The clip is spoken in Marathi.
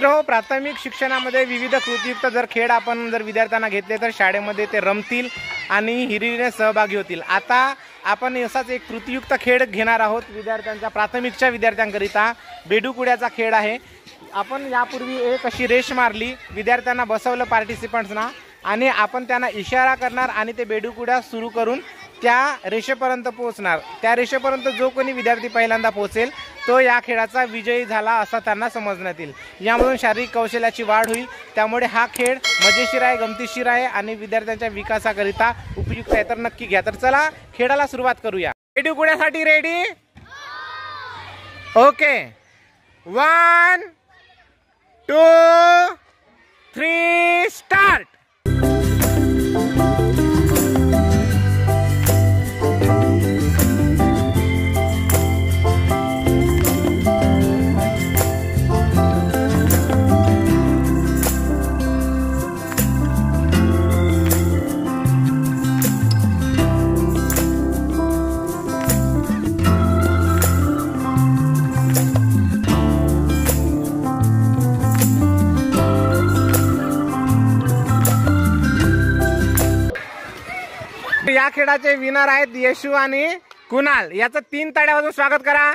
मित्रहो, प्राथमिक शिक्षणामध्ये विविध कृतीयुक्त जर खेळ आपण जर विद्यार्थ्यांना घेतले तर शाळेमध्ये ते रमतील आणि हिरिरीने सहभागी होतील। आता आपण असाच एक कृतीयुक्त खेळ घेणार आहोत विद्यार्थ्यांचा, प्राथमिकच्या विद्यार्थ्यांकरिता बेडूकुड्याचा खेळ आहे। आपण यापूर्वी एक अशी रेष मारली, विद्यार्थ्यांना बसवलं पार्टिसिपंट्सना आणि आपण त्यांना इशारा करणार आणि ते बेडूकुड्या सुरू करून त्या रेषेपर्यंत पोहोचणार। त्या रेषेपर्यंत जो कोणी विद्यार्थी पहिल्यांदा पोहोचेल तो या खेळाचा विजयी झाला असं त्यांना समजण्यात येईल। यामधून शारीरिक कौशल्याची वाढ होईल, त्यामुळे हा खेळ मजेशीर आहे, गमतीशीर आहे आणि विद्यार्थ्यांच्या विकासाकरिता उपयुक्त आहे। तर नक्की घ्या। तर चला खेळाला सुरुवात करूया। बेडूकुड्यासाठी रेडी? Okay, 1 2 3 start. या खेळाचे विनर आहेत यशू आणि कुणाल। याचं 3 ताळ्या वाजवून स्वागत करा।